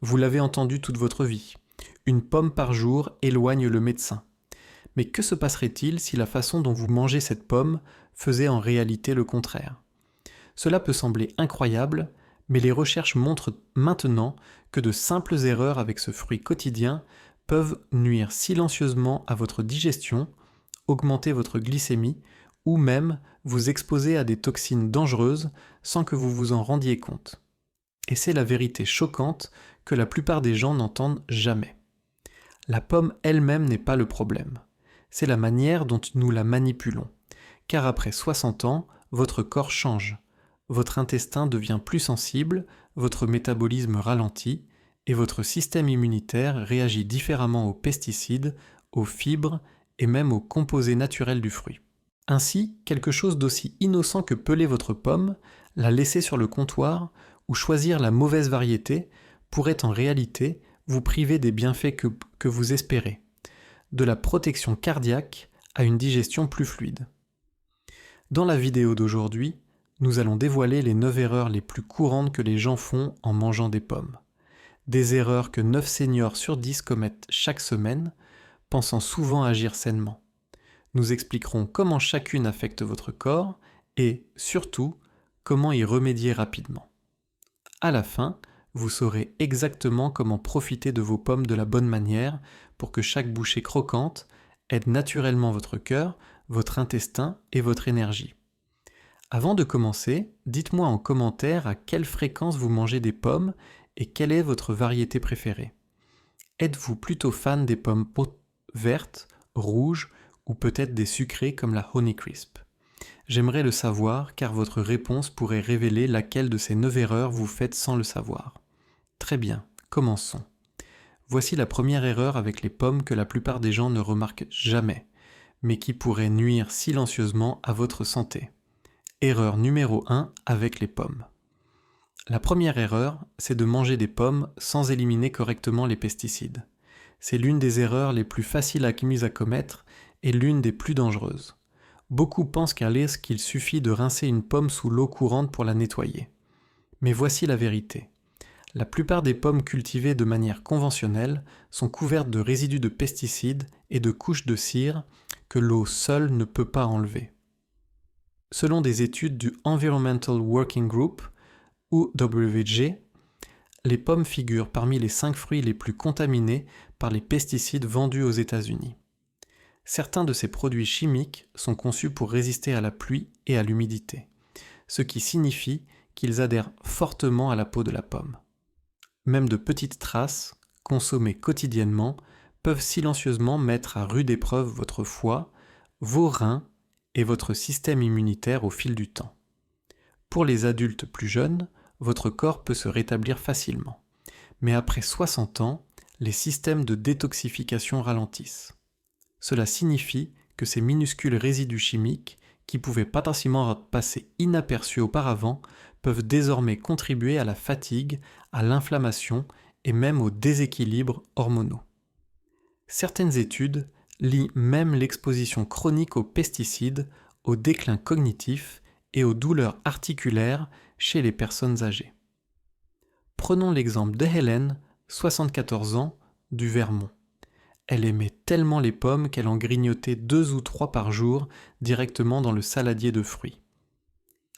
Vous l'avez entendu toute votre vie. Une pomme par jour éloigne le médecin. Mais que se passerait-il si la façon dont vous mangez cette pomme faisait en réalité le contraire? Cela peut sembler incroyable, mais les recherches montrent maintenant que de simples erreurs avec ce fruit quotidien peuvent nuire silencieusement à votre digestion, augmenter votre glycémie ou même vous exposer à des toxines dangereuses sans que vous vous en rendiez compte. Et c'est la vérité choquante que la plupart des gens n'entendent jamais. La pomme elle-même n'est pas le problème. C'est la manière dont nous la manipulons. Car après 60 ans, votre corps change. Votre intestin devient plus sensible, votre métabolisme ralentit, et votre système immunitaire réagit différemment aux pesticides, aux fibres et même aux composés naturels du fruit. Ainsi, quelque chose d'aussi innocent que peler votre pomme, la laisser sur le comptoir ou choisir la mauvaise variété pourrait en réalité vous priver des bienfaits que vous espérez, de la protection cardiaque à une digestion plus fluide. Dans la vidéo d'aujourd'hui, nous allons dévoiler les 9 erreurs les plus courantes que les gens font en mangeant des pommes. Des erreurs que 9 seniors sur 10 commettent chaque semaine, pensant souvent agir sainement. Nous expliquerons comment chacune affecte votre corps et, surtout, comment y remédier rapidement. À la fin, vous saurez exactement comment profiter de vos pommes de la bonne manière pour que chaque bouchée croquante aide naturellement votre cœur, votre intestin et votre énergie. Avant de commencer, dites-moi en commentaire à quelle fréquence vous mangez des pommes et quelle est votre variété préférée. Êtes-vous plutôt fan des pommes vertes, rouges ou peut-être des sucrées comme la Honeycrisp? J'aimerais le savoir car votre réponse pourrait révéler laquelle de ces 9 erreurs vous faites sans le savoir. Très bien, commençons. Voici la première erreur avec les pommes que la plupart des gens ne remarquent jamais, mais qui pourrait nuire silencieusement à votre santé. Erreur numéro 1 avec les pommes. La première erreur, c'est de manger des pommes sans éliminer correctement les pesticides. C'est l'une des erreurs les plus faciles à commettre et l'une des plus dangereuses. Beaucoup pensent qu'il suffit de rincer une pomme sous l'eau courante pour la nettoyer. Mais voici la vérité. La plupart des pommes cultivées de manière conventionnelle sont couvertes de résidus de pesticides et de couches de cire que l'eau seule ne peut pas enlever. Selon des études du Environmental Working Group, ou WWG, les pommes figurent parmi les 5 fruits les plus contaminés par les pesticides vendus aux États-Unis. Certains de ces produits chimiques sont conçus pour résister à la pluie et à l'humidité, ce qui signifie qu'ils adhèrent fortement à la peau de la pomme. Même de petites traces, consommées quotidiennement, peuvent silencieusement mettre à rude épreuve votre foie, vos reins et votre système immunitaire au fil du temps. Pour les adultes plus jeunes, votre corps peut se rétablir facilement. Mais après 60 ans, les systèmes de détoxification ralentissent. Cela signifie que ces minuscules résidus chimiques, qui pouvaient potentiellement passer inaperçus auparavant, peuvent désormais contribuer à la fatigue, à l'inflammation et même aux déséquilibres hormonaux. Certaines études lient même l'exposition chronique aux pesticides, au déclin cognitif et aux douleurs articulaires chez les personnes âgées. Prenons l'exemple de Hélène, 74 ans, du Vermont. Elle aimait tellement les pommes qu'elle en grignotait 2 ou 3 par jour directement dans le saladier de fruits.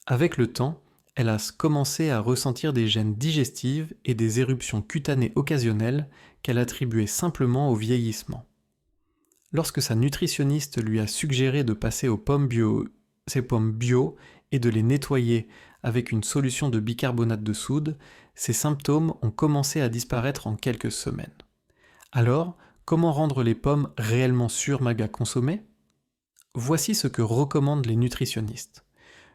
Avec le temps, elle a commencé à ressentir des gênes digestives et des éruptions cutanées occasionnelles qu'elle attribuait simplement au vieillissement. Lorsque sa nutritionniste lui a suggéré de passer ses pommes bio et de les nettoyer avec une solution de bicarbonate de soude, ses symptômes ont commencé à disparaître en quelques semaines. Alors, comment rendre les pommes réellement sûres à consommer? Voici ce que recommandent les nutritionnistes.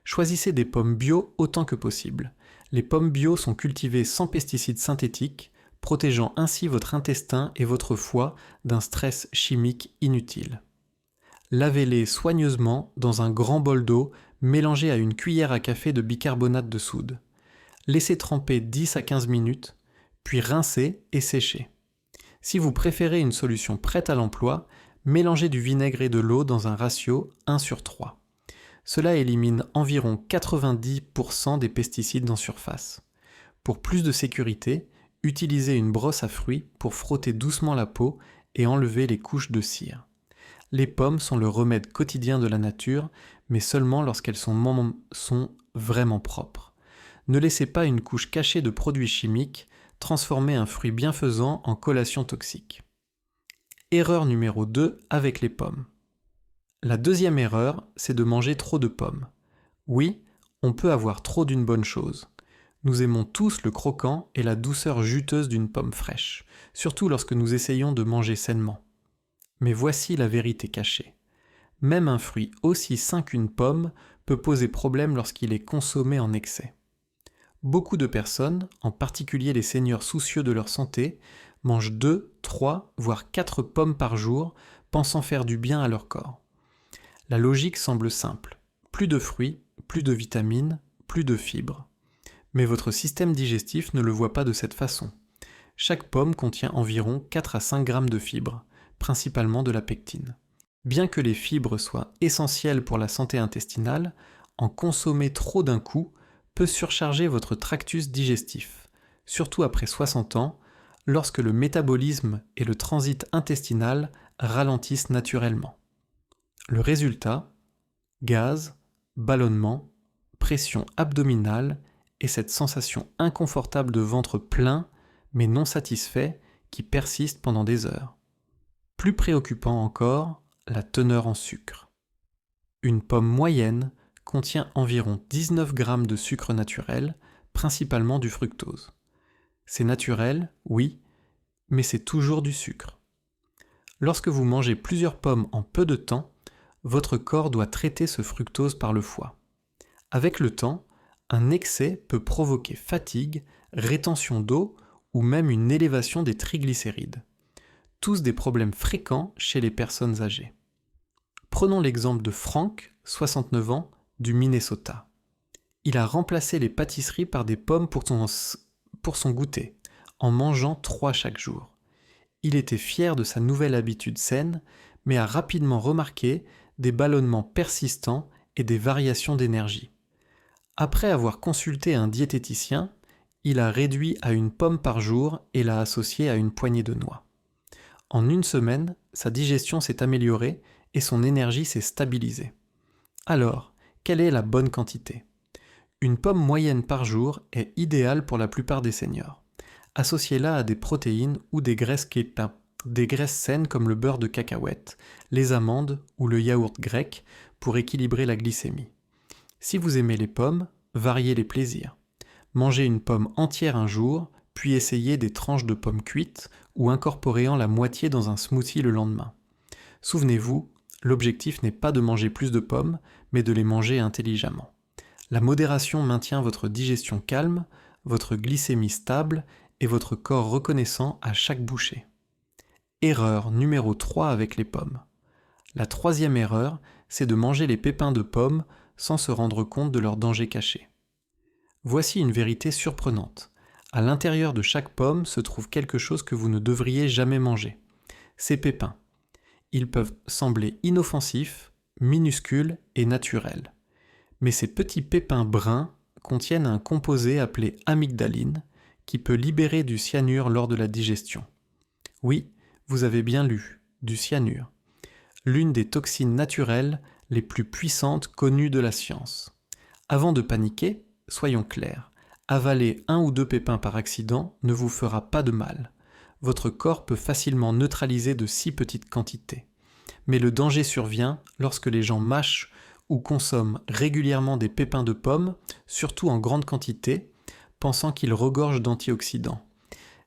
Choisissez des pommes bio autant que possible. Les pommes bio sont cultivées sans pesticides synthétiques, protégeant ainsi votre intestin et votre foie d'un stress chimique inutile. Lavez-les soigneusement dans un grand bol d'eau mélangé à une cuillère à café de bicarbonate de soude. Laissez tremper 10 à 15 minutes, puis rincez et séchez. Si vous préférez une solution prête à l'emploi, mélangez du vinaigre et de l'eau dans un ratio 1/3. Cela élimine environ 90% des pesticides en surface. Pour plus de sécurité, Utilisez une brosse à fruits pour frotter doucement la peau et enlever les couches de cire. Les pommes sont le remède quotidien de la nature, mais seulement lorsqu'elles sont vraiment propres. Ne laissez pas une couche cachée de produits chimiques transformer un fruit bienfaisant en collation toxique. Erreur numéro 2 avec les pommes. La deuxième erreur, c'est de manger trop de pommes. Oui, on peut avoir trop d'une bonne chose. Nous aimons tous le croquant et la douceur juteuse d'une pomme fraîche, surtout lorsque nous essayons de manger sainement. Mais voici la vérité cachée. Même un fruit aussi sain qu'une pomme peut poser problème lorsqu'il est consommé en excès. Beaucoup de personnes, en particulier les seniors soucieux de leur santé, mangent 2, 3, voire 4 pommes par jour, pensant faire du bien à leur corps. La logique semble simple. Plus de fruits, plus de vitamines, plus de fibres. Mais votre système digestif ne le voit pas de cette façon. Chaque pomme contient environ 4 à 5 grammes de fibres, principalement de la pectine. Bien que les fibres soient essentielles pour la santé intestinale, en consommer trop d'un coup peut surcharger votre tractus digestif, surtout après 60 ans, lorsque le métabolisme et le transit intestinal ralentissent naturellement. Le résultat, gaz, ballonnement, pression abdominale et cette sensation inconfortable de ventre plein mais non satisfait qui persiste pendant des heures. Plus préoccupant encore, la teneur en sucre. Une pomme moyenne contient environ 19 grammes de sucre naturel, principalement du fructose. C'est naturel, oui, mais c'est toujours du sucre. Lorsque vous mangez plusieurs pommes en peu de temps, votre corps doit traiter ce fructose par le foie. Avec le temps, un excès peut provoquer fatigue, rétention d'eau ou même une élévation des triglycérides. Tous des problèmes fréquents chez les personnes âgées. Prenons l'exemple de Frank, 69 ans, du Minnesota. Il a remplacé les pâtisseries par des pommes pour son goûter, en mangeant 3 chaque jour. Il était fier de sa nouvelle habitude saine, mais a rapidement remarqué des ballonnements persistants et des variations d'énergie. Après avoir consulté un diététicien, il a réduit à une pomme par jour et l'a associé à une poignée de noix. En une semaine, sa digestion s'est améliorée et son énergie s'est stabilisée. Alors, quelle est la bonne quantité ? Une pomme moyenne par jour est idéale pour la plupart des seniors. Associez-la à des protéines ou des graisses saines comme le beurre de cacahuète, les amandes ou le yaourt grec pour équilibrer la glycémie. Si vous aimez les pommes, variez les plaisirs. Mangez une pomme entière un jour, puis essayez des tranches de pommes cuites ou incorporez-en la moitié dans un smoothie le lendemain. Souvenez-vous, l'objectif n'est pas de manger plus de pommes, mais de les manger intelligemment. La modération maintient votre digestion calme, votre glycémie stable et votre corps reconnaissant à chaque bouchée. Erreur numéro 3 avec les pommes. La troisième erreur, c'est de manger les pépins de pommes sans se rendre compte de leur danger caché. Voici une vérité surprenante. À l'intérieur de chaque pomme se trouve quelque chose que vous ne devriez jamais manger. Ces pépins. Ils peuvent sembler inoffensifs, minuscules et naturels. Mais ces petits pépins bruns contiennent un composé appelé amygdaline qui peut libérer du cyanure lors de la digestion. Oui, vous avez bien lu, du cyanure. L'une des toxines naturelles les plus puissantes connues de la science. Avant de paniquer, soyons clairs, avaler 1 ou 2 pépins par accident ne vous fera pas de mal. Votre corps peut facilement neutraliser de si petites quantités. Mais le danger survient lorsque les gens mâchent ou consomment régulièrement des pépins de pommes, surtout en grande quantité, pensant qu'ils regorgent d'antioxydants.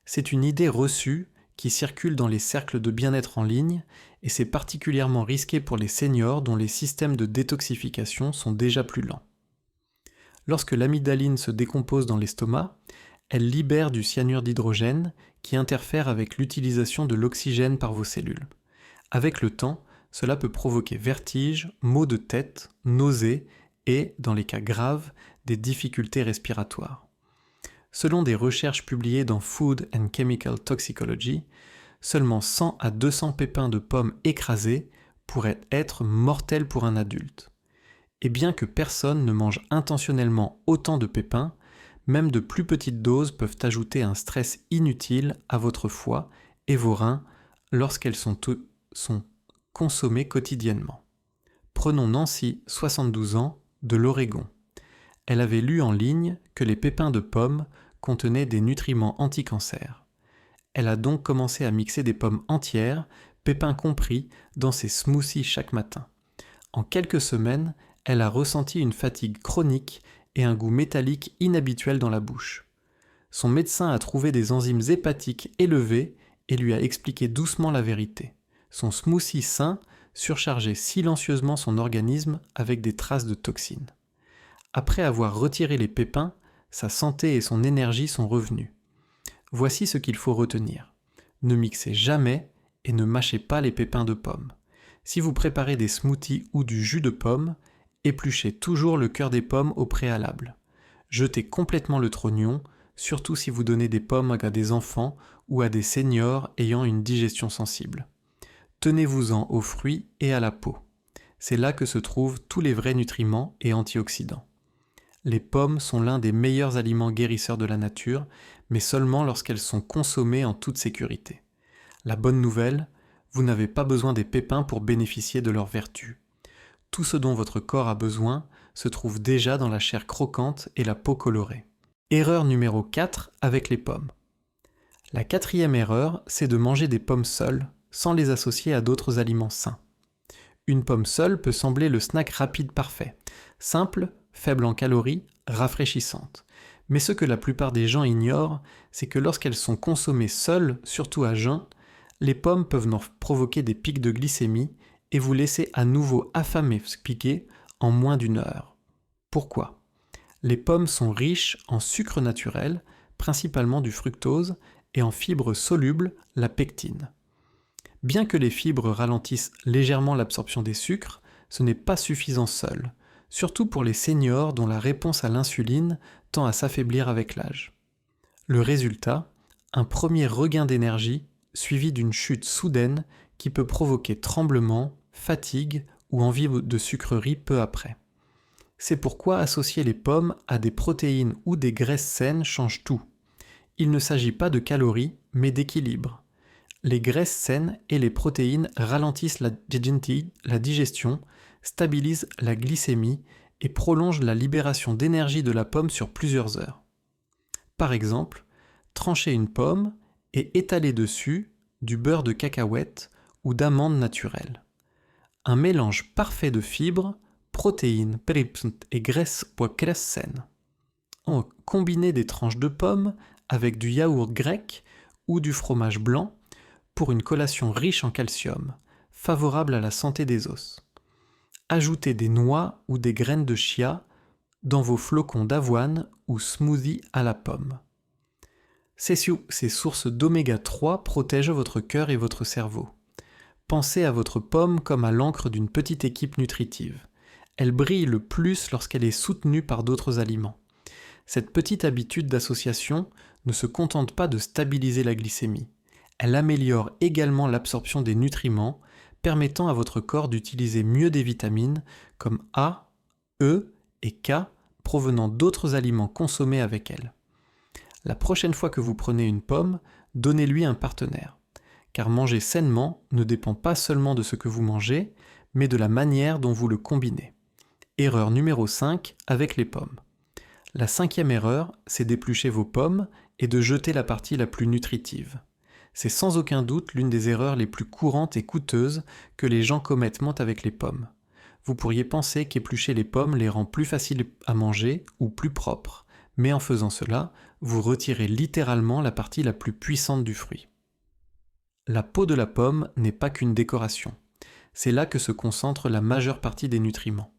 C'est une idée reçue qui circule dans les cercles de bien-être en ligne et c'est particulièrement risqué pour les seniors dont les systèmes de détoxification sont déjà plus lents. Lorsque l'amygdaline se décompose dans l'estomac, elle libère du cyanure d'hydrogène qui interfère avec l'utilisation de l'oxygène par vos cellules. Avec le temps, cela peut provoquer vertiges, maux de tête, nausées et, dans les cas graves, des difficultés respiratoires. Selon des recherches publiées dans Food and Chemical Toxicology, seulement 100 à 200 pépins de pommes écrasés pourraient être mortels pour un adulte. Et bien que personne ne mange intentionnellement autant de pépins, même de plus petites doses peuvent ajouter un stress inutile à votre foie et vos reins lorsqu'elles sont consommées quotidiennement. Prenons Nancy, 72 ans, de l'Oregon. Elle avait lu en ligne que les pépins de pommes contenaient des nutriments anti-cancer. Elle a donc commencé à mixer des pommes entières, pépins compris, dans ses smoothies chaque matin. En quelques semaines, elle a ressenti une fatigue chronique et un goût métallique inhabituel dans la bouche. Son médecin a trouvé des enzymes hépatiques élevées et lui a expliqué doucement la vérité. Son smoothie sain surchargeait silencieusement son organisme avec des traces de toxines. Après avoir retiré les pépins, sa santé et son énergie sont revenues. Voici ce qu'il faut retenir. Ne mixez jamais et ne mâchez pas les pépins de pommes. Si vous préparez des smoothies ou du jus de pommes, épluchez toujours le cœur des pommes au préalable. Jetez complètement le trognon, surtout si vous donnez des pommes à des enfants ou à des seniors ayant une digestion sensible. Tenez-vous-en aux fruits et à la peau. C'est là que se trouvent tous les vrais nutriments et antioxydants. Les pommes sont l'un des meilleurs aliments guérisseurs de la nature, mais seulement lorsqu'elles sont consommées en toute sécurité. La bonne nouvelle, vous n'avez pas besoin des pépins pour bénéficier de leurs vertus. Tout ce dont votre corps a besoin se trouve déjà dans la chair croquante et la peau colorée. Erreur numéro 4 avec les pommes. La quatrième erreur, c'est de manger des pommes seules, sans les associer à d'autres aliments sains. Une pomme seule peut sembler le snack rapide parfait, simple, faible en calories, rafraîchissante. Mais ce que la plupart des gens ignorent, c'est que lorsqu'elles sont consommées seules, surtout à jeun, les pommes peuvent provoquer des pics de glycémie et vous laisser à nouveau affamé piqué en moins d'une heure. Pourquoi ? Les pommes sont riches en sucre naturel, principalement du fructose, et en fibres solubles, la pectine. Bien que les fibres ralentissent légèrement l'absorption des sucres, ce n'est pas suffisant seul, surtout pour les seniors dont la réponse à l'insuline tend à s'affaiblir avec l'âge. Le résultat, un premier regain d'énergie suivi d'une chute soudaine qui peut provoquer tremblement, fatigue ou envie de sucrerie peu après. C'est pourquoi associer les pommes à des protéines ou des graisses saines change tout. Il ne s'agit pas de calories, mais d'équilibre. Les graisses saines et les protéines ralentissent la digestion, stabilisent la glycémie et prolongent la libération d'énergie de la pomme sur plusieurs heures. Par exemple, tranchez une pomme et étalez dessus du beurre de cacahuète ou d'amandes naturelles. Un mélange parfait de fibres, protéines, et graisses saines. Combinez des tranches de pommes avec du yaourt grec ou du fromage blanc pour une collation riche en calcium, favorable à la santé des os. Ajoutez des noix ou des graines de chia dans vos flocons d'avoine ou smoothies à la pomme. Ces sources d'oméga 3 protègent votre cœur et votre cerveau. Pensez à votre pomme comme à l'encre d'une petite équipe nutritive. Elle brille le plus lorsqu'elle est soutenue par d'autres aliments. Cette petite habitude d'association ne se contente pas de stabiliser la glycémie. Elle améliore également l'absorption des nutriments, permettant à votre corps d'utiliser mieux des vitamines comme A, E et K provenant d'autres aliments consommés avec elle. La prochaine fois que vous prenez une pomme, donnez-lui un partenaire. Car manger sainement ne dépend pas seulement de ce que vous mangez, mais de la manière dont vous le combinez. Erreur numéro 5 avec les pommes. La 5e erreur, c'est d'éplucher vos pommes et de jeter la partie la plus nutritive. C'est sans aucun doute l'une des erreurs les plus courantes et coûteuses que les gens commettent avec les pommes. Vous pourriez penser qu'éplucher les pommes les rend plus faciles à manger ou plus propres, mais en faisant cela, vous retirez littéralement la partie la plus puissante du fruit. La peau de la pomme n'est pas qu'une décoration. C'est là que se concentre la majeure partie des nutriments.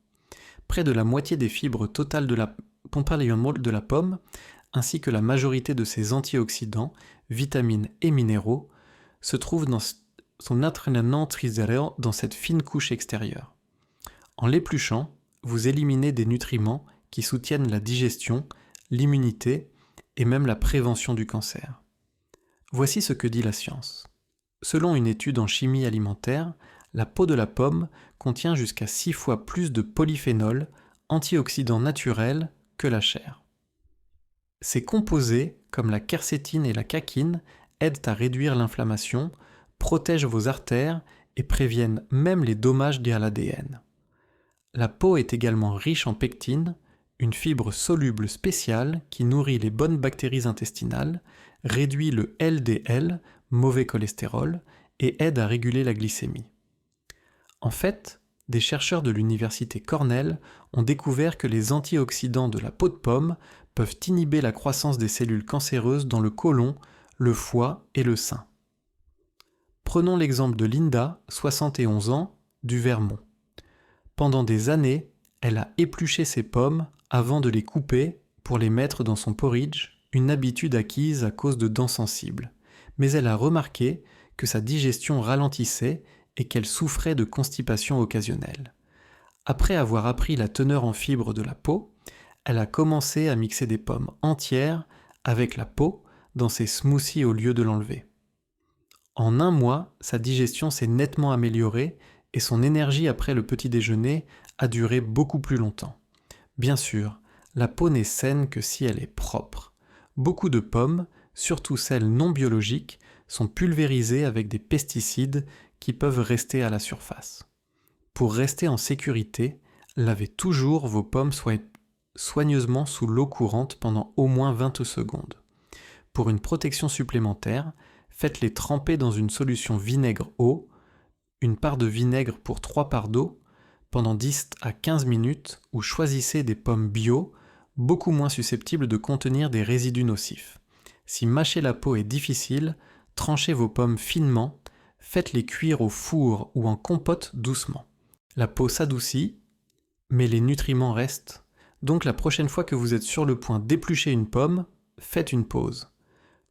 Près de la moitié des fibres totales de la pomme, ainsi que la majorité de ses antioxydants, vitamines et minéraux, se trouvent dans cette fine couche extérieure. En l'épluchant, vous éliminez des nutriments qui soutiennent la digestion, l'immunité et même la prévention du cancer. Voici ce que dit la science. Selon une étude en chimie alimentaire, la peau de la pomme contient jusqu'à 6 fois plus de polyphénols, antioxydants naturels, que la chair. Ces composés, comme la quercétine et la caquine, aident à réduire l'inflammation, protègent vos artères et préviennent même les dommages liés à l'ADN. La peau est également riche en pectine, une fibre soluble spéciale qui nourrit les bonnes bactéries intestinales, réduit le LDL, mauvais cholestérol, et aide à réguler la glycémie. En fait, des chercheurs de l'université Cornell ont découvert que les antioxydants de la peau de pomme peuvent inhiber la croissance des cellules cancéreuses dans le côlon, le foie et le sein. Prenons l'exemple de Linda, 71 ans, du Vermont. Pendant des années, elle a épluché ses pommes avant de les couper pour les mettre dans son porridge, une habitude acquise à cause de dents sensibles. Mais elle a remarqué que sa digestion ralentissait et qu'elle souffrait de constipation occasionnelle. Après avoir appris la teneur en fibres de la peau, elle a commencé à mixer des pommes entières avec la peau dans ses smoothies au lieu de l'enlever. En un mois, sa digestion s'est nettement améliorée et son énergie après le petit déjeuner a duré beaucoup plus longtemps. Bien sûr, la peau n'est saine que si elle est propre. Beaucoup de pommes, surtout celles non biologiques, sont pulvérisées avec des pesticides qui peuvent rester à la surface. Pour rester en sécurité, lavez toujours vos pommes soigneusement sous l'eau courante pendant au moins 20 secondes. Pour une protection supplémentaire, faites-les tremper dans une solution vinaigre-eau, une part de vinaigre pour 3 parts d'eau, pendant 10 à 15 minutes, ou choisissez des pommes bio, beaucoup moins susceptibles de contenir des résidus nocifs. Si mâcher la peau est difficile, tranchez vos pommes finement, faites-les cuire au four ou en compote doucement. La peau s'adoucit, mais les nutriments restent. Donc la prochaine fois que vous êtes sur le point d'éplucher une pomme, faites une pause.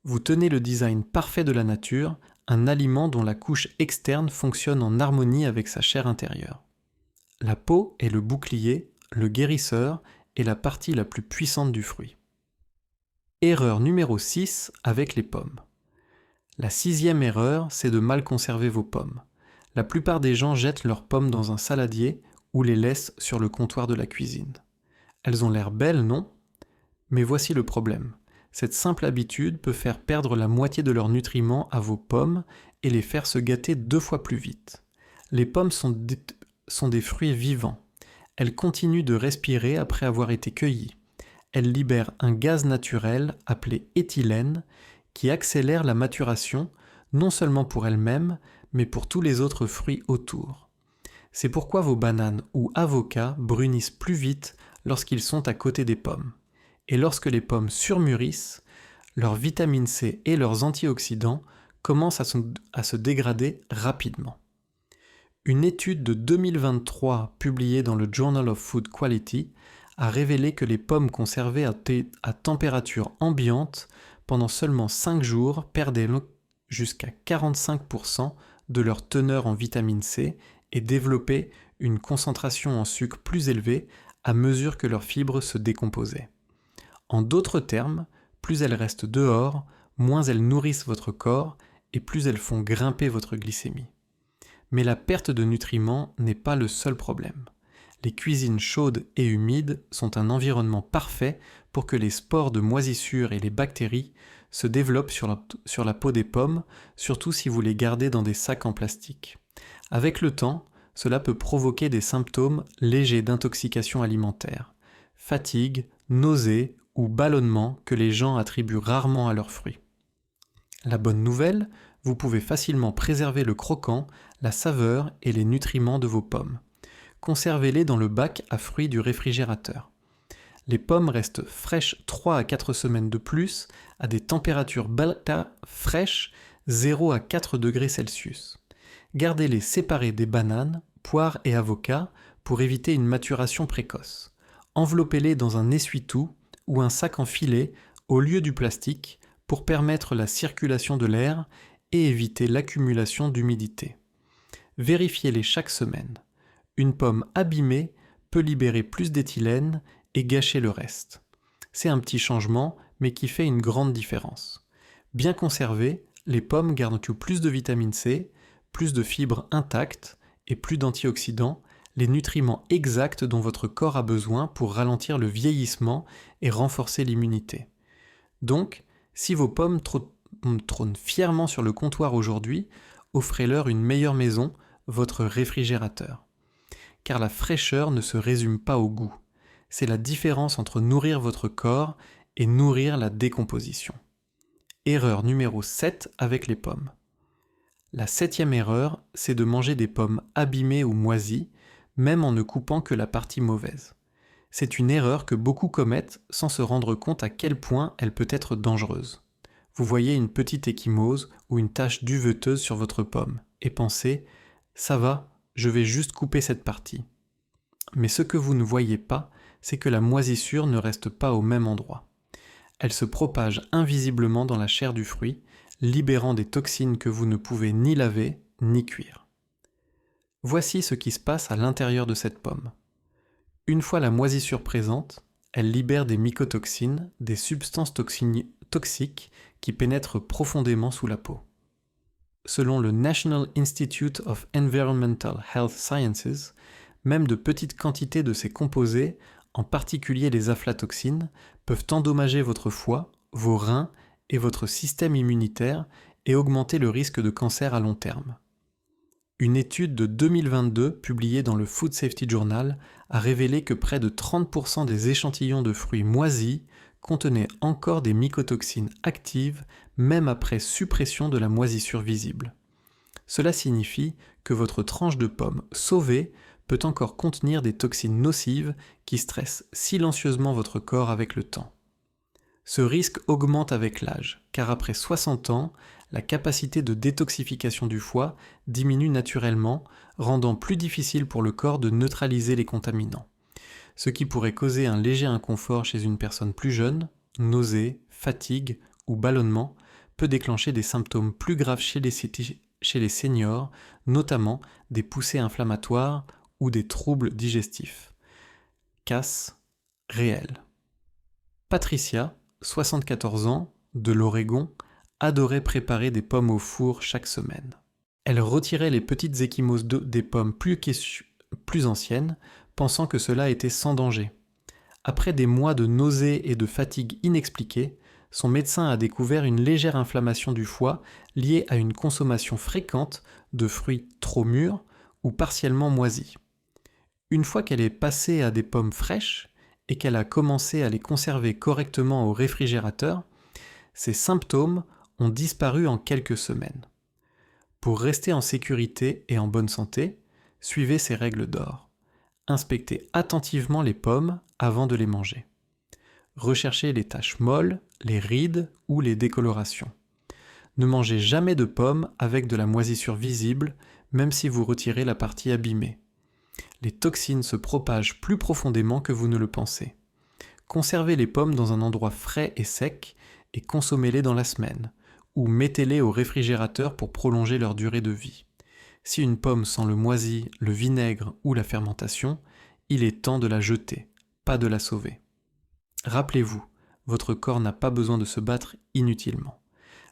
Vous tenez le design parfait de la nature, un aliment dont la couche externe fonctionne en harmonie avec sa chair intérieure. La peau est le bouclier, le guérisseur et la partie la plus puissante du fruit. Erreur numéro 6 avec les pommes. La 6e erreur, c'est de mal conserver vos pommes. La plupart des gens jettent leurs pommes dans un saladier ou les laissent sur le comptoir de la cuisine. Elles ont l'air belles, non ? Mais voici le problème. Cette simple habitude peut faire perdre la moitié de leurs nutriments à vos pommes et les faire se gâter 2 fois plus vite. Les pommes sont des fruits vivants. Elles continuent de respirer après avoir été cueillies. Elles libèrent un gaz naturel appelé éthylène qui accélère la maturation non seulement pour elles-mêmes, mais pour tous les autres fruits autour. C'est pourquoi vos bananes ou avocats brunissent plus vite lorsqu'ils sont à côté des pommes. Et lorsque les pommes surmûrissent, leur vitamine C et leurs antioxydants commencent à se dégrader rapidement. Une étude de 2023 publiée dans le Journal of Food Quality a révélé que les pommes conservées à température ambiante pendant seulement 5 jours perdaient jusqu'à 45% de leur teneur en vitamine C et développaient une concentration en sucre plus élevée à mesure que leurs fibres se décomposaient. En d'autres termes, plus elles restent dehors, moins elles nourrissent votre corps et plus elles font grimper votre glycémie. Mais la perte de nutriments n'est pas le seul problème. Les cuisines chaudes et humides sont un environnement parfait pour que les spores de moisissure et les bactéries se développent sur la peau des pommes, surtout si vous les gardez dans des sacs en plastique. Avec le temps, cela peut provoquer des symptômes légers d'intoxication alimentaire, fatigue, nausées ou ballonnement que les gens attribuent rarement à leurs fruits. La bonne nouvelle, vous pouvez facilement préserver le croquant, la saveur et les nutriments de vos pommes. Conservez-les dans le bac à fruits du réfrigérateur. Les pommes restent fraîches 3 à 4 semaines de plus à des températures bêta fraîches 0 à 4 degrés Celsius. Gardez-les séparés des bananes, poires et avocats pour éviter une maturation précoce. Enveloppez-les dans un essuie-tout ou un sac en filet au lieu du plastique pour permettre la circulation de l'air et éviter l'accumulation d'humidité. Vérifiez-les chaque semaine. Une pomme abîmée peut libérer plus d'éthylène et gâcher le reste. C'est un petit changement, mais qui fait une grande différence. Bien conservées, les pommes gardent plus de vitamine C, plus de fibres intactes et plus d'antioxydants, les nutriments exacts dont votre corps a besoin pour ralentir le vieillissement et renforcer l'immunité. Donc, si vos pommes trônent fièrement sur le comptoir aujourd'hui, offrez-leur une meilleure maison, votre réfrigérateur. Car la fraîcheur ne se résume pas au goût. C'est la différence entre nourrir votre corps et nourrir la décomposition. Erreur numéro 7 avec les pommes. La 7e erreur, c'est de manger des pommes abîmées ou moisies, même en ne coupant que la partie mauvaise. C'est une erreur que beaucoup commettent sans se rendre compte à quel point elle peut être dangereuse. Vous voyez une petite ecchymose ou une tache duveteuse sur votre pomme et pensez « ça va, je vais juste couper cette partie ». Mais ce que vous ne voyez pas, c'est que la moisissure ne reste pas au même endroit. Elle se propage invisiblement dans la chair du fruit, libérant des toxines que vous ne pouvez ni laver ni cuire. Voici ce qui se passe à l'intérieur de cette pomme. Une fois la moisissure présente, elle libère des mycotoxines, des substances toxiques qui pénètrent profondément sous la peau. Selon le National Institute of Environmental Health Sciences, même de petites quantités de ces composés, en particulier les aflatoxines, peuvent endommager votre foie, vos reins et votre système immunitaire et augmenter le risque de cancer à long terme. Une étude de 2022 publiée dans le Food Safety Journal a révélé que près de 30% des échantillons de fruits moisis contenaient encore des mycotoxines actives même après suppression de la moisissure visible. Cela signifie que votre tranche de pomme sauvée peut encore contenir des toxines nocives qui stressent silencieusement votre corps avec le temps. Ce risque augmente avec l'âge, car après 60 ans, la capacité de détoxification du foie diminue naturellement, rendant plus difficile pour le corps de neutraliser les contaminants. Ce qui pourrait causer un léger inconfort chez une personne plus jeune, nausées, fatigue ou ballonnement, peut déclencher des symptômes plus graves chez les seniors, notamment des poussées inflammatoires ou des troubles digestifs. Casse réelle. Patricia, 74 ans, de l'Oregon, adorait préparer des pommes au four chaque semaine. Elle retirait les petites ecchymoses des pommes plus anciennes, pensant que cela était sans danger. Après des mois de nausées et de fatigue inexpliquées, son médecin a découvert une légère inflammation du foie liée à une consommation fréquente de fruits trop mûrs ou partiellement moisis. Une fois qu'elle est passée à des pommes fraîches et qu'elle a commencé à les conserver correctement au réfrigérateur, ces symptômes ont disparu en quelques semaines. Pour rester en sécurité et en bonne santé, suivez ces règles d'or. Inspectez attentivement les pommes avant de les manger. Recherchez les taches molles, les rides ou les décolorations. Ne mangez jamais de pommes avec de la moisissure visible, même si vous retirez la partie abîmée. Les toxines se propagent plus profondément que vous ne le pensez. Conservez les pommes dans un endroit frais et sec et consommez-les dans la semaine, ou mettez-les au réfrigérateur pour prolonger leur durée de vie. Si une pomme sent le moisi, le vinaigre ou la fermentation, il est temps de la jeter, pas de la sauver. Rappelez-vous, votre corps n'a pas besoin de se battre inutilement.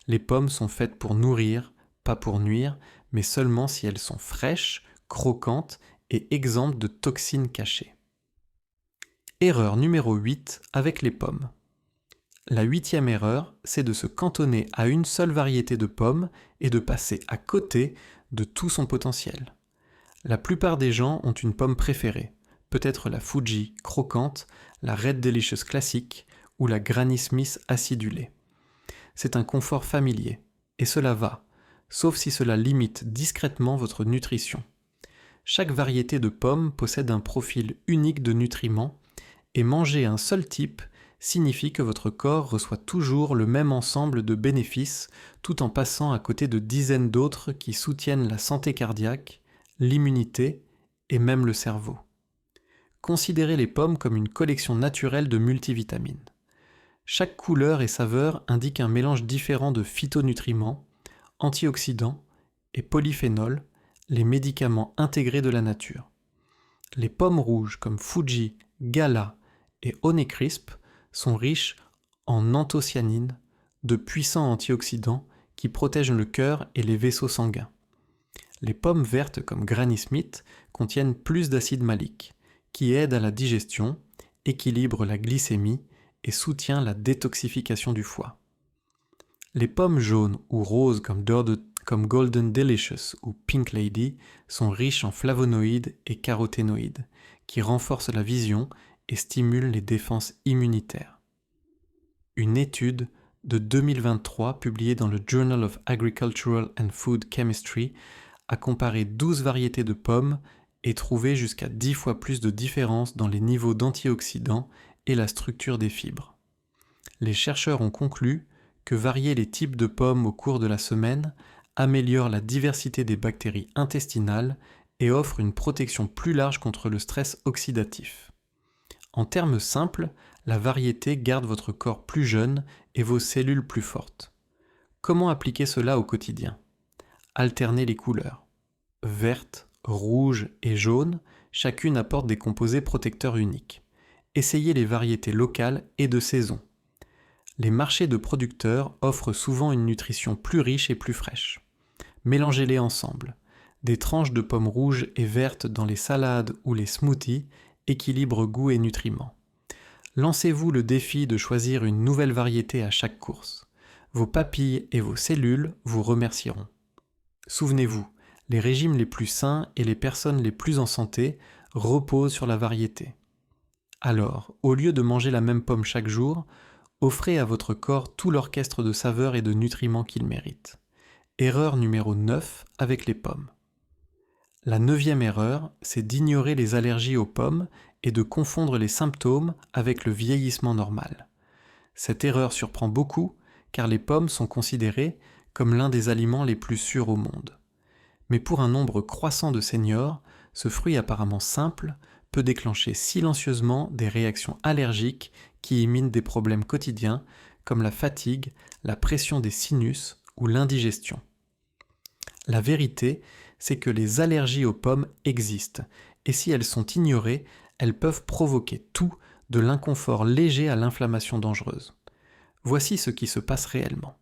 Les pommes sont faites pour nourrir, pas pour nuire, mais seulement si elles sont fraîches, croquantes et exemptes de toxines cachées. Erreur numéro 8 avec les pommes. La 8e erreur, c'est de se cantonner à une seule variété de pommes et de passer à côté de tout son potentiel. La plupart des gens ont une pomme préférée, peut-être la Fuji croquante, la Red Delicious classique ou la Granny Smith acidulée. C'est un confort familier, et cela va, sauf si cela limite discrètement votre nutrition. Chaque variété de pommes possède un profil unique de nutriments, et manger un seul type signifie que votre corps reçoit toujours le même ensemble de bénéfices tout en passant à côté de dizaines d'autres qui soutiennent la santé cardiaque, l'immunité et même le cerveau. Considérez les pommes comme une collection naturelle de multivitamines. Chaque couleur et saveur indique un mélange différent de phytonutriments, antioxydants et polyphénols, les médicaments intégrés de la nature. Les pommes rouges comme Fuji, Gala et Honeycrisp sont riches en anthocyanines, de puissants antioxydants qui protègent le cœur et les vaisseaux sanguins. Les pommes vertes comme Granny Smith contiennent plus d'acide malique, qui aide à la digestion, équilibre la glycémie et soutient la détoxification du foie. Les pommes jaunes ou roses comme Golden Delicious ou Pink Lady sont riches en flavonoïdes et caroténoïdes qui renforcent la vision et stimulent les défenses immunitaires. Une étude de 2023 publiée dans le Journal of Agricultural and Food Chemistry a comparé 12 variétés de pommes et trouvé jusqu'à 10 fois plus de différences dans les niveaux d'antioxydants et la structure des fibres. Les chercheurs ont conclu que varier les types de pommes au cours de la semaine améliore la diversité des bactéries intestinales et offre une protection plus large contre le stress oxydatif. En termes simples, la variété garde votre corps plus jeune et vos cellules plus fortes. Comment appliquer cela au quotidien ? Alternez les couleurs. Verte, rouge et jaune, chacune apporte des composés protecteurs uniques. Essayez les variétés locales et de saison. Les marchés de producteurs offrent souvent une nutrition plus riche et plus fraîche. Mélangez-les ensemble. Des tranches de pommes rouges et vertes dans les salades ou les smoothies équilibrent goût et nutriments. Lancez-vous le défi de choisir une nouvelle variété à chaque course. Vos papilles et vos cellules vous remercieront. Souvenez-vous, les régimes les plus sains et les personnes les plus en santé reposent sur la variété. Alors, au lieu de manger la même pomme chaque jour, offrez à votre corps tout l'orchestre de saveurs et de nutriments qu'il mérite. Erreur numéro 9 avec les pommes. La 9e erreur, c'est d'ignorer les allergies aux pommes et de confondre les symptômes avec le vieillissement normal. Cette erreur surprend beaucoup car les pommes sont considérées comme l'un des aliments les plus sûrs au monde. Mais pour un nombre croissant de seniors, ce fruit apparemment simple peut déclencher silencieusement des réactions allergiques qui imitent des problèmes quotidiens comme la fatigue, la pression des sinus ou l'indigestion. La vérité, c'est que les allergies aux pommes existent, et si elles sont ignorées, elles peuvent provoquer tout, de l'inconfort léger à l'inflammation dangereuse. Voici ce qui se passe réellement.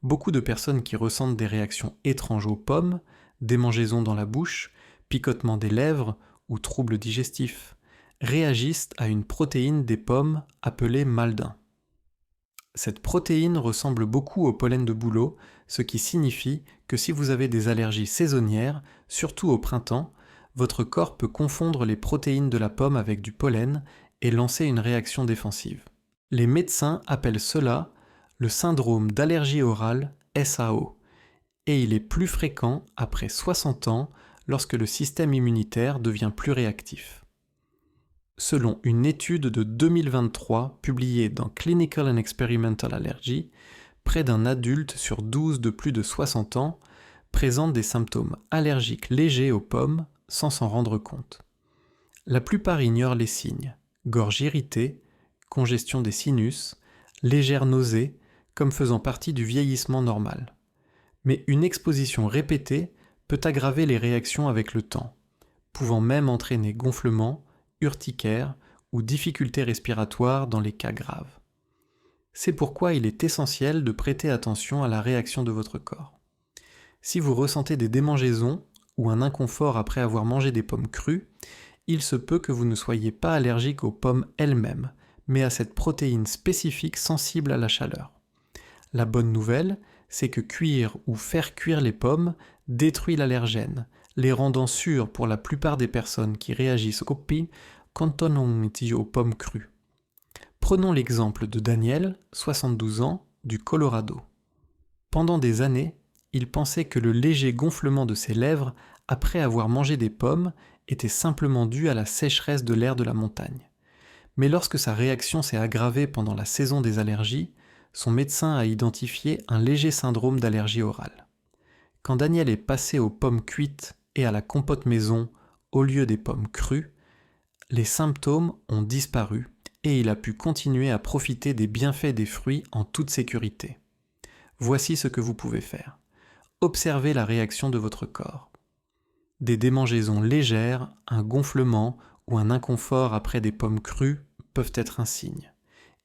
Beaucoup de personnes qui ressentent des réactions étranges aux pommes, démangeaisons dans la bouche, picotement des lèvres ou troubles digestifs, réagissent à une protéine des pommes appelée maldin. Cette protéine ressemble beaucoup au pollen de bouleau, ce qui signifie que si vous avez des allergies saisonnières, surtout au printemps, votre corps peut confondre les protéines de la pomme avec du pollen et lancer une réaction défensive. Les médecins appellent cela le syndrome d'allergie orale SAO, et il est plus fréquent après 60 ans lorsque le système immunitaire devient plus réactif. Selon une étude de 2023 publiée dans Clinical and Experimental Allergy, près d'un adulte sur 12 de plus de 60 ans présente des symptômes allergiques légers aux pommes sans s'en rendre compte. La plupart ignorent les signes, gorge irritée, congestion des sinus, légère nausée, comme faisant partie du vieillissement normal. Mais une exposition répétée peut aggraver les réactions avec le temps, pouvant même entraîner gonflement, urticaire ou difficultés respiratoires dans les cas graves. C'est pourquoi il est essentiel de prêter attention à la réaction de votre corps. Si vous ressentez des démangeaisons ou un inconfort après avoir mangé des pommes crues, il se peut que vous ne soyez pas allergique aux pommes elles-mêmes, mais à cette protéine spécifique sensible à la chaleur. La bonne nouvelle, c'est que cuire ou faire cuire les pommes détruit l'allergène, les rendant sûres pour la plupart des personnes qui réagissent aux pommes crues. Prenons l'exemple de Daniel, 72 ans, du Colorado. Pendant des années, il pensait que le léger gonflement de ses lèvres après avoir mangé des pommes était simplement dû à la sécheresse de l'air de la montagne. Mais lorsque sa réaction s'est aggravée pendant la saison des allergies, son médecin a identifié un léger syndrome d'allergie orale. Quand Daniel est passé aux pommes cuites et à la compote maison au lieu des pommes crues, les symptômes ont disparu et il a pu continuer à profiter des bienfaits des fruits en toute sécurité. Voici ce que vous pouvez faire. Observez la réaction de votre corps. Des démangeaisons légères, un gonflement ou un inconfort après des pommes crues peuvent être un signe.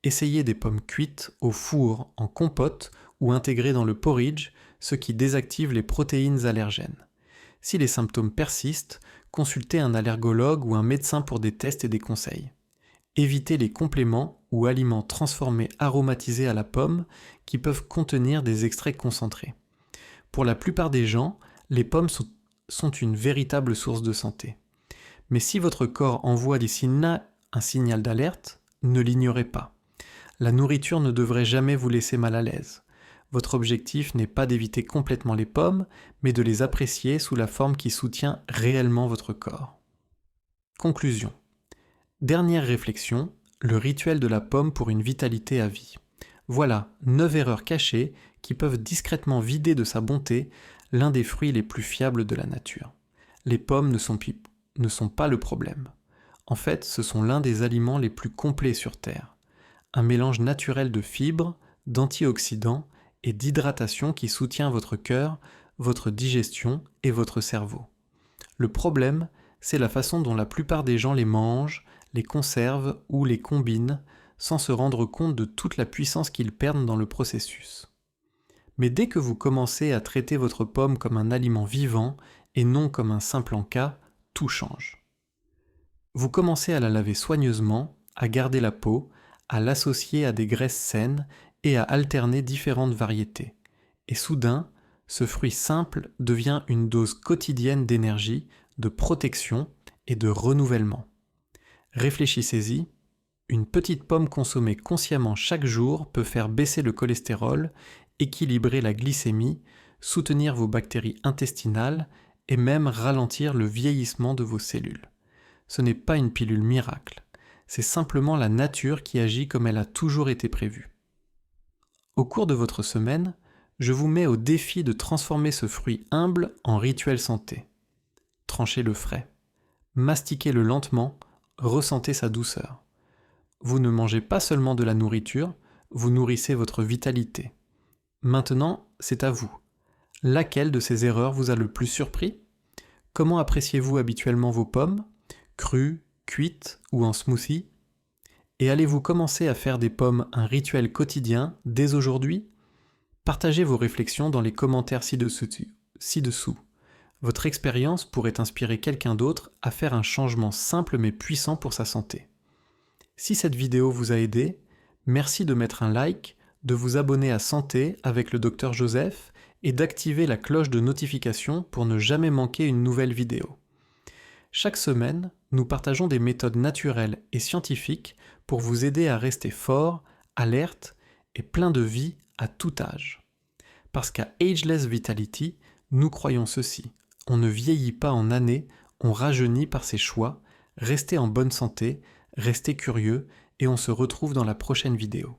Essayez des pommes cuites au four, en compote ou intégrées dans le porridge, ce qui désactive les protéines allergènes. Si les symptômes persistent, consultez un allergologue ou un médecin pour des tests et des conseils. Évitez les compléments ou aliments transformés aromatisés à la pomme qui peuvent contenir des extraits concentrés. Pour la plupart des gens, les pommes sont une véritable source de santé. Mais si votre corps envoie d'ici là un signal d'alerte, ne l'ignorez pas. La nourriture ne devrait jamais vous laisser mal à l'aise. Votre objectif n'est pas d'éviter complètement les pommes, mais de les apprécier sous la forme qui soutient réellement votre corps. Conclusion. Dernière réflexion, le rituel de la pomme pour une vitalité à vie. Voilà 9 erreurs cachées qui peuvent discrètement vider de sa bonté l'un des fruits les plus fiables de la nature. Les pommes ne sont pas le problème. En fait, ce sont l'un des aliments les plus complets sur Terre. Un mélange naturel de fibres, d'antioxydants et d'hydratation qui soutient votre cœur, votre digestion et votre cerveau. Le problème, c'est la façon dont la plupart des gens les mangent, les conservent ou les combinent sans se rendre compte de toute la puissance qu'ils perdent dans le processus. Mais dès que vous commencez à traiter votre pomme comme un aliment vivant et non comme un simple encas, tout change. Vous commencez à la laver soigneusement, à garder la peau, à l'associer à des graisses saines et à alterner différentes variétés. Et soudain, ce fruit simple devient une dose quotidienne d'énergie, de protection et de renouvellement. Réfléchissez-y, une petite pomme consommée consciemment chaque jour peut faire baisser le cholestérol, équilibrer la glycémie, soutenir vos bactéries intestinales et même ralentir le vieillissement de vos cellules. Ce n'est pas une pilule miracle, c'est simplement la nature qui agit comme elle a toujours été prévue. Au cours de votre semaine, je vous mets au défi de transformer ce fruit humble en rituel santé. Tranchez-le frais. Mastiquez-le lentement, ressentez sa douceur. Vous ne mangez pas seulement de la nourriture, vous nourrissez votre vitalité. Maintenant, c'est à vous. Laquelle de ces erreurs vous a le plus surpris ? Comment appréciez-vous habituellement vos pommes ? Crues, cuites ou en smoothie ? Et allez-vous commencer à faire des pommes un rituel quotidien dès aujourd'hui ? Partagez vos réflexions dans les commentaires ci-dessous. Votre expérience pourrait inspirer quelqu'un d'autre à faire un changement simple mais puissant pour sa santé. Si cette vidéo vous a aidé, merci de mettre un like, de vous abonner à Santé avec le Dr Joseph et d'activer la cloche de notification pour ne jamais manquer une nouvelle vidéo. Chaque semaine, nous partageons des méthodes naturelles et scientifiques pour vous aider à rester fort, alerte et plein de vie à tout âge. Parce qu'à Ageless Vitality, nous croyons ceci. On ne vieillit pas en années, on rajeunit par ses choix. Restez en bonne santé, restez curieux et on se retrouve dans la prochaine vidéo.